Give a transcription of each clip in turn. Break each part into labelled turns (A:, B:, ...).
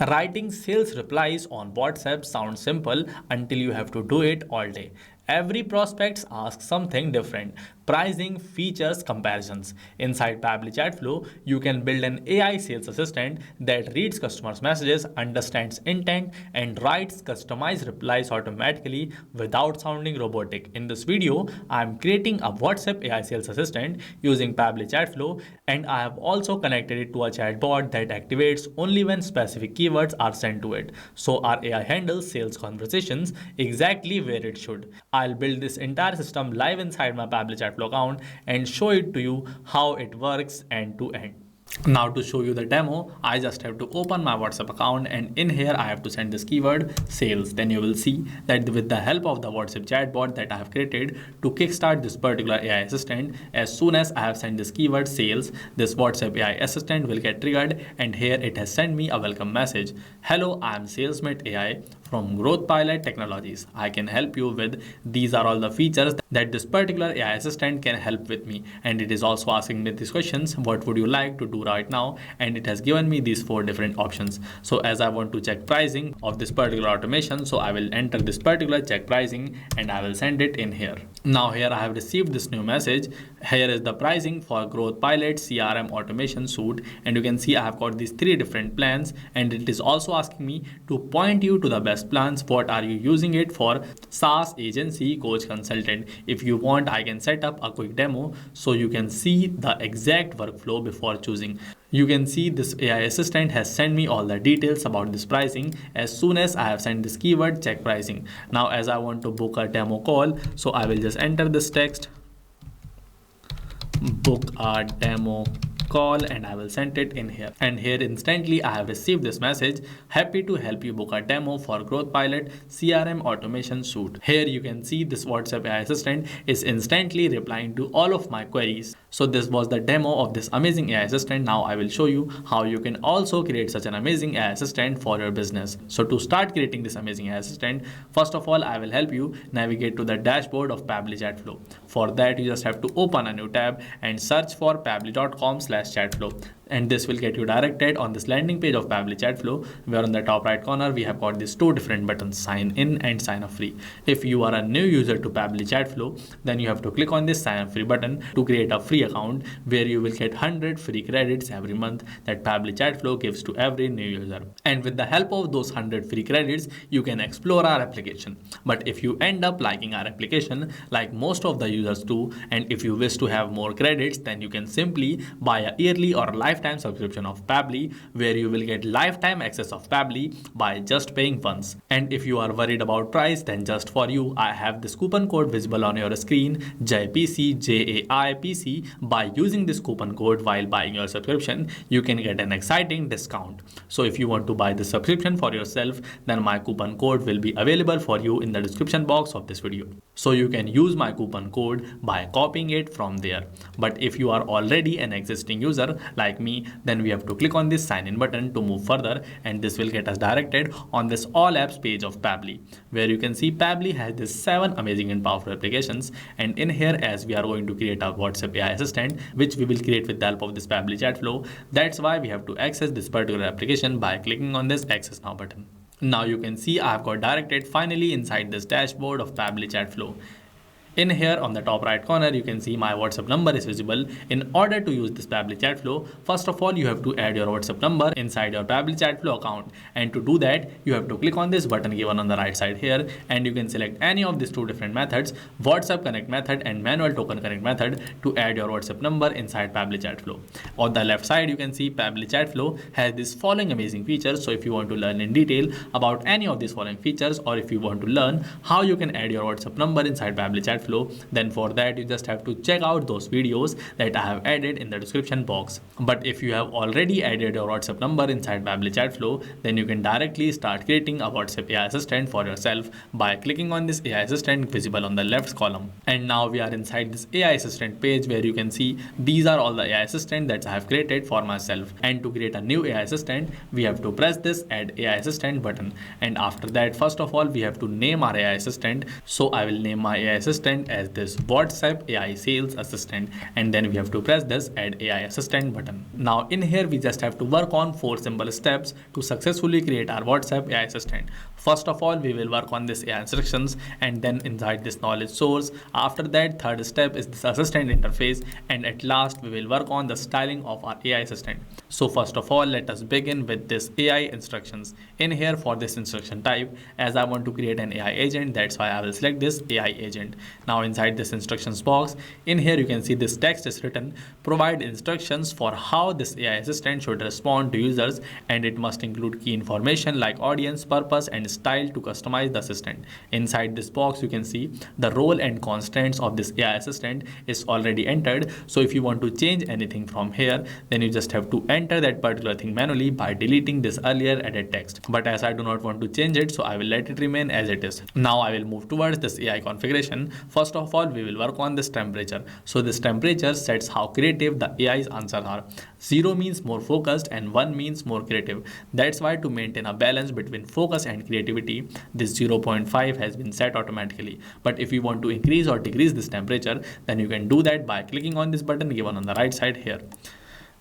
A: Writing sales replies on WhatsApp sounds simple until you have to do it all day. Every prospect asks something different. Pricing, features, comparisons. Inside Pabbly ChatFlow, you can build an AI sales assistant that reads customers' messages, understands intent, and writes customized replies automatically without sounding robotic. In this video, I am creating a WhatsApp AI sales assistant using Pabbly ChatFlow, and I have also connected it to a chatbot that activates only when specific keywords are sent to it. So our AI handles sales conversations exactly where it should. I'll build this entire system live inside my Pabbly ChatFlow account and show it to you how it works end to end. Now to show you the demo, I just have to open my WhatsApp account, and in here I have to send this keyword sales. Then you will see that with the help of the WhatsApp chatbot that I have created to kickstart this particular AI assistant, as soon as I have sent this keyword sales, this WhatsApp AI assistant will get triggered, and here it has sent me a welcome message. Hello, I am SalesMate AI from Growth Pilot Technologies. I can help you with these are all the features that this particular AI assistant can help with me. And it is also asking me these questions. What would you like to do right now? And it has given me these 4 different options. So as I want to check pricing of this particular automation, so I will enter this particular check pricing and I will send it in here. Now here I have received this new message. Here is the pricing for Growth Pilot CRM automation suite, and you can see I have got these 3 different plans, and it is also asking me to point you to the best plans. What are you using it for? SaaS, agency, coach, consultant. If you want, I can set up a quick demo so you can see the exact workflow before choosing. You can see this AI assistant has sent me all the details about this pricing as soon as I have sent this keyword check pricing. Now as I want to book a demo call, so I will just enter this text, book a demo call, and I will send it in here. And here instantly I have received this message, happy to help you book a demo for Growth Pilot CRM automation suite. Here you can see this WhatsApp AI assistant is instantly replying to all of my queries. So this was the demo of this amazing AI assistant. Now I will show you how you can also create such an amazing AI assistant for your business. So to start creating this amazing AI assistant, first of all, I will help you navigate to the dashboard of Pabbly ChatFlow. For that, you just have to open a new tab and search for pabbly.com/chatflow. And this will get you directed on this landing page of Pabbly ChatFlow, where on the top right corner we have got these 2 different buttons, sign in and sign up free. If you are a new user to Pabbly ChatFlow, then you have to click on this sign up free button to create a free account where you will get 100 free credits every month that Pabbly ChatFlow gives to every new user. And with the help of those 100 free credits, you can explore our application. But if you end up liking our application like most of the users do, and if you wish to have more credits, then you can simply buy a yearly or lifetime subscription of Pabbly, where you will get lifetime access of Pabbly by just paying once. And if you are worried about price, then just for you, I have this coupon code visible on your screen, JPC, JAIPC. By using this coupon code while buying your subscription, you can get an exciting discount. So if you want to buy the subscription for yourself, then my coupon code will be available for you in the description box of this video. So you can use my coupon code by copying it from there. But if you are already an existing user like me, then we have to click on this sign in button to move further, and this will get us directed on this all apps page of Pabbly, where you can see Pabbly has this 7 amazing and powerful applications. And in here, as we are going to create a WhatsApp AI assistant, which we will create with the help of this Pabbly ChatFlow, that's why we have to access this particular application by clicking on this access now button. Now you can see I have got directed finally inside this dashboard of Pabbly ChatFlow. In here on the top right corner, you can see my WhatsApp number is visible. In order to use this Pabbly ChatFlow, first of all, you have to add your WhatsApp number inside your Pabbly ChatFlow account. And to do that, you have to click on this button given on the right side here, and you can select any of these 2 different methods, WhatsApp Connect method and Manual Token Connect method, to add your WhatsApp number inside Pabbly ChatFlow. On the left side, you can see Pabbly ChatFlow has this following amazing features. So if you want to learn in detail about any of these following features, or if you want to learn how you can add your WhatsApp number inside Pabbly ChatFlow, then for that you just have to check out those videos that I have added in the description box. But if you have already added your WhatsApp number inside Pabbly ChatFlow, then you can directly start creating a WhatsApp AI assistant for yourself by clicking on this AI assistant visible on the left column. And now we are inside this AI assistant page, where you can see these are all the AI assistant that I have created for myself. And to create a new AI assistant, we have to press this add AI assistant button. And after that, first of all, we have to name our AI assistant. So I will name my AI assistant assistant as this WhatsApp AI sales assistant, and then we have to press this add AI assistant button. Now in here we just have to work on 4 simple steps to successfully create our WhatsApp AI assistant. First of all, we will work on this AI instructions and then inside this knowledge source. After that, third step is this assistant interface, and at last we will work on the styling of our AI assistant. So first of all, let us begin with this AI instructions. In here for this instruction type, as I want to create an AI agent, that's why I will select this AI agent. Now inside this instructions box, in here you can see this text is written, provide instructions for how this AI assistant should respond to users, and it must include key information like audience, purpose and style to customize the assistant. Inside this box you can see the role and constraints of this AI assistant is already entered. So if you want to change anything from here, then you just have to enter that particular thing manually by deleting this earlier added text. But as I do not want to change it, so I will let it remain as it is. Now I will move towards this AI configuration. First of all, we will work on this temperature. So this temperature sets how creative the AI's answers are. 0 means more focused and 1 means more creative. That's why to maintain a balance between focus and creativity, this 0.5 has been set automatically. But if you want to increase or decrease this temperature, then you can do that by clicking on this button given on the right side here.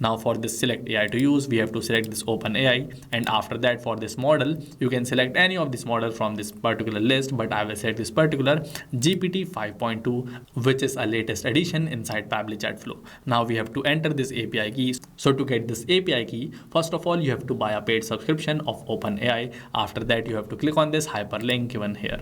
A: Now for this select AI to use, we have to select this open AI, and after that for this model, you can select any of this model from this particular list, but I will select this particular GPT 5.2, which is a latest addition inside Pabbly ChatFlow. Now we have to enter this API key. So to get this API key, first of all, you have to buy a paid subscription of OpenAI. After that, you have to click on this hyperlink given here.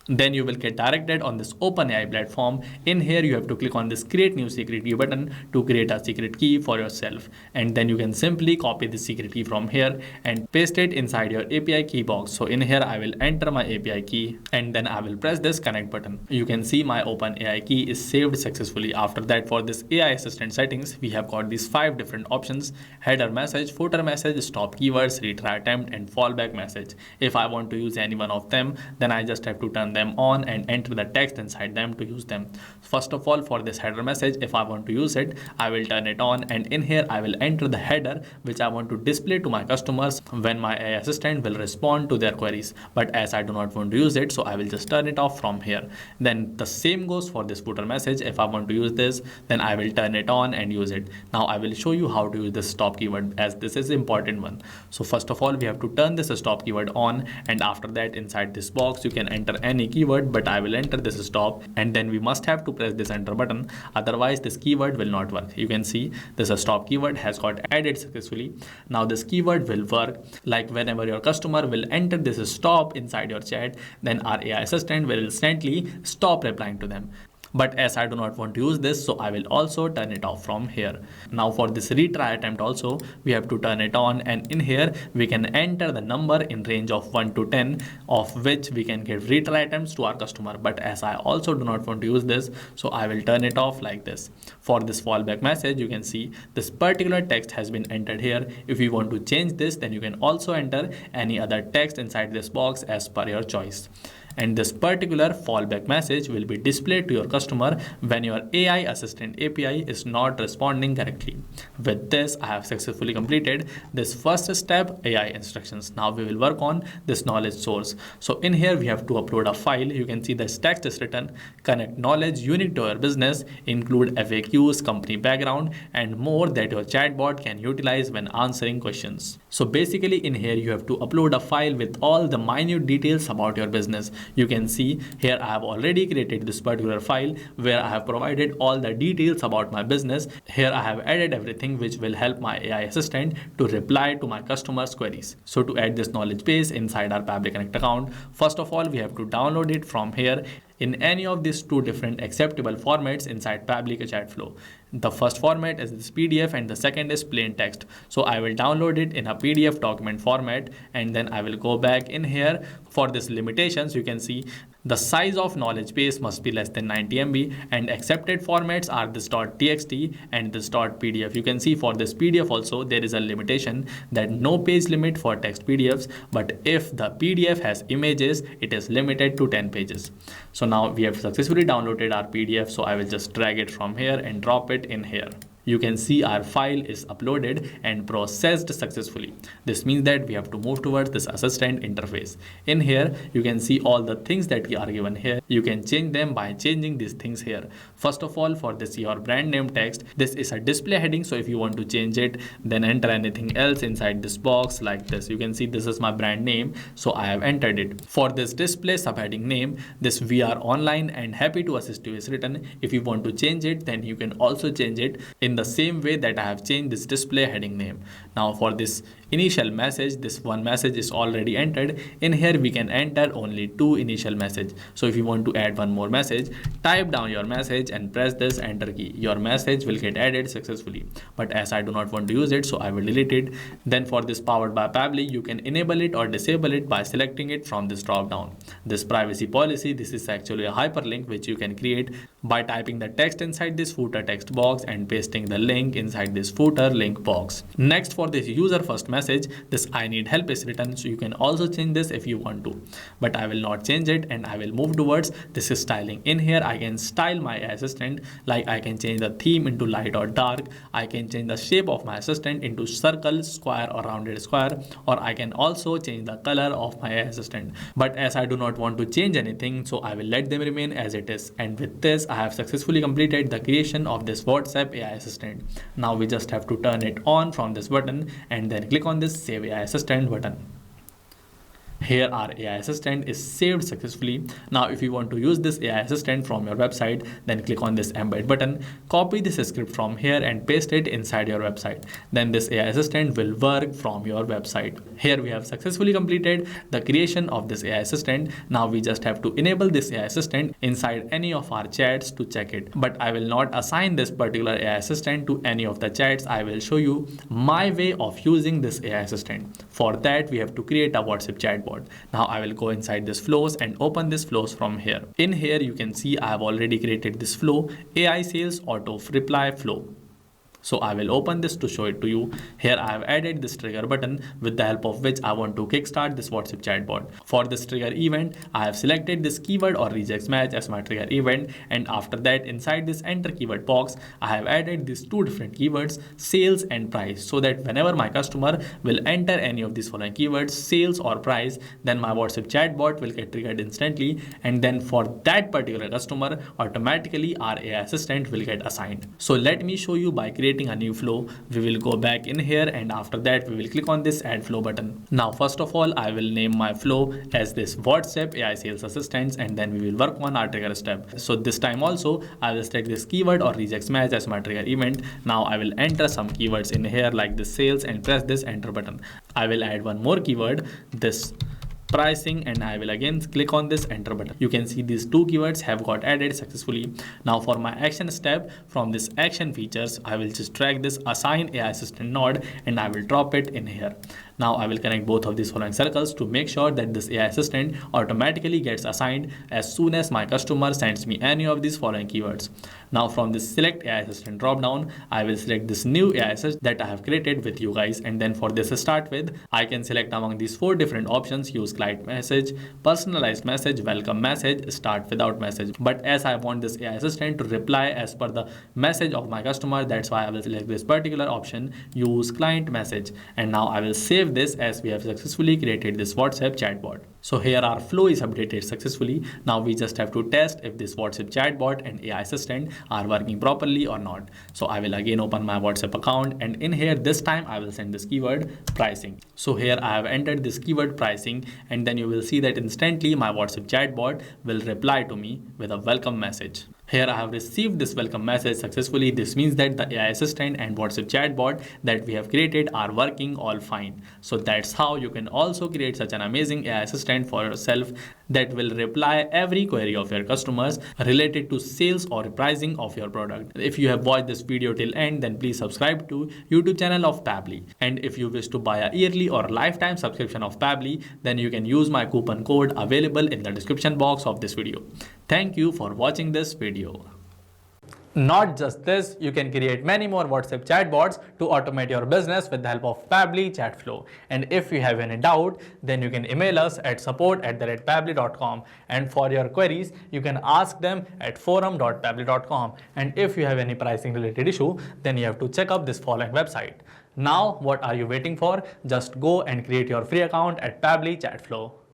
A: Then you will get directed on this OpenAI platform. In here you have to click on this create new secret key button to create a secret key for yourself, and then you can simply copy the secret key from here and paste it inside your API key box. So in here I will enter my API key and then I will press this connect button. You can see my OpenAI key is saved successfully. After that, for this AI assistant settings, we have got these 5 different options: header message, footer message, stop keywords, retry attempt and fallback message. If I want to use any one of them, then I just have to turn them on and enter the text inside them to use them. First of all, for this header message, if I want to use it, I will turn it on, and in here I will enter the header which I want to display to my customers when my AI assistant will respond to their queries. But as I do not want to use it, so I will just turn it off from here. Then the same goes for this footer message. If I want to use this, then I will turn it on and use it. Now I will show you how to use this stop keyword, as this is important one. So first of all, we have to turn this stop keyword on, and after that inside this box you can enter any keyword, but I will enter this stop, and then we must have to press this enter button, otherwise this keyword will not work. You can see this stop keyword has got added successfully. Now this keyword will work like whenever your customer will enter this stop inside your chat, then our AI assistant will instantly stop replying to them. But as I do not want to use this, so I will also turn it off from here. Now for this retry attempt also, we have to turn it on, and in here we can enter the number in range of 1 to 10 of which we can give retry attempts to our customer. But as I also do not want to use this, so I will turn it off like this. For this fallback message, you can see this particular text has been entered here. If you want to change this, then you can also enter any other text inside this box as per your choice. And this particular fallback message will be displayed to your customer when your AI assistant API is not responding correctly. With this, I have successfully completed this first step, AI instructions. Now we will work on this knowledge source. So in here we have to upload a file. You can see this text is written, connect knowledge unique to your business, include FAQs, company background and more that your chatbot can utilize when answering questions. So basically in here you have to upload a file with all the minute details about your business. You can see here I have already created this particular file where I have provided all the details about my business. Here I have added everything which will help my AI assistant to reply to my customers' queries. So to add this knowledge base inside our Pabbly Connect account, first of all we have to download it from here in any of these 2 different acceptable formats inside Pabbly ChatFlow. The first format is this PDF and the second is plain text. So I will download it in a PDF document format, and then I will go back in here. For this limitations, you can see the size of knowledge base must be less than 90 MB, and accepted formats are this .txt and this .pdf. You can see for this PDF also there is a limitation that no page limit for text PDFs, but if the PDF has images, it is limited to 10 pages. So now we have successfully downloaded our PDF, so I will just drag it from here and drop it in here. You can see our file is uploaded and processed successfully. This means that we have to move towards this assistant interface. In here, you can see all the things that are given here. You can change them by changing these things here. First of all, for this your brand name text, this is a display heading. So if you want to change it, then enter anything else inside this box like this. You can see this is my brand name. So I have entered it. For this display subheading name, this we are online and happy to assist you is written. If you want to change it, then you can also change it in the same way that I have changed this display heading name. Now for this initial message, this one message is already entered. In here we can enter only 2 initial message. So if you want to add one more message, type down your message and press this enter key. Your message will get added successfully. But as I do not want to use it, so I will delete it. Then for this powered by Pabbly, you can enable it or disable it by selecting it from this drop down. This privacy policy, this is actually a hyperlink which you can create by typing the text inside this footer text box and pasting the link inside this footer link box. Next, for this user first message, this I need help is written. So you can also change this if you want to, but I will not change it and I will move towards this is styling. In here I can style my assistant, like I can change the theme into light or dark. I can change the shape of my assistant into circle, square or rounded square, or I can also change the color of my assistant. But as I do not want to change anything, so I will let them remain as it is. And with this, I have successfully completed the creation of this WhatsApp AI assistant. Now we just have to turn it on from this button and then click on this Save AI Assistant button. Here our AI assistant is saved successfully. Now if you want to use this AI assistant from your website, then click on this embed button, copy this script from here and paste it inside your website. Then this AI assistant will work from your website. Here we have successfully completed the creation of this AI assistant. Now we just have to enable this AI assistant inside any of our chats to check it. But I will not assign this particular AI assistant to any of the chats. I will show you my way of using this AI assistant. For that, we have to create a WhatsApp chatbot. Now I will go inside this flows and open this flows from here. In here you can see I have already created this flow, AI sales auto reply flow. So I will open this to show it to you. Here I have added this trigger button with the help of which I want to kickstart this WhatsApp chatbot. For this trigger event, I have selected this keyword or rejects match as my trigger event, and after that inside this enter keyword box, I have added these 2 different keywords, sales and price, so that whenever my customer will enter any of these following keywords, sales or price, then my WhatsApp chatbot will get triggered instantly, and then for that particular customer, automatically our AI assistant will get assigned. So let me show you by creating a new flow. We will go back in here and after that we will click on this add flow button. Now first of all, I will name my flow as this WhatsApp AI sales assistants, and then we will work on our trigger step. So this time also I will select this keyword or rejects match as my trigger event. Now I will enter some keywords in here like this sales and press this enter button. I will add one more keyword, this pricing, and I will again click on this enter button. You can see these 2 keywords have got added successfully. Now for my action step, from this action features, I will just drag this assign AI assistant node and I will drop it in here. Now I will connect both of these following circles to make sure that this AI assistant automatically gets assigned as soon as my customer sends me any of these following keywords. Now from this select AI assistant drop down, I will select this new AI assistant that I have created with you guys, and then for this start with, I can select among these 4 different options: use client message, personalized message, welcome message, start without message. But as I want this AI assistant to reply as per the message of my customer, that's why I will select this particular option, use client message. And now I will save this as we have successfully created this WhatsApp chatbot. So here our flow is updated successfully. Now we just have to test if this WhatsApp chatbot and AI assistant are working properly or not. So I will again open my WhatsApp account, and in here this time I will send this keyword pricing. So here I have entered this keyword pricing, and then you will see that instantly my WhatsApp chatbot will reply to me with a welcome message. Here I have received this welcome message successfully. This means that the AI assistant and WhatsApp chatbot that we have created are working all fine. So that's how you can also create such an amazing AI assistant for yourself that will reply every query of your customers related to sales or pricing of your product. If you have watched this video till end, then please subscribe to YouTube channel of Pabbly. And if you wish to buy a yearly or lifetime subscription of Pabbly, then you can use my coupon code available in the description box of this video. Thank you for watching this video. Not just this, you can create many more WhatsApp chatbots to automate your business with the help of Pabbly ChatFlow. And if you have any doubt, then you can email us at support@pabbly.com. And for your queries, you can ask them at forum.pabbly.com. And if you have any pricing related issue, then you have to check up this following website. Now, what are you waiting for? Just go and create your free account at Pabbly ChatFlow.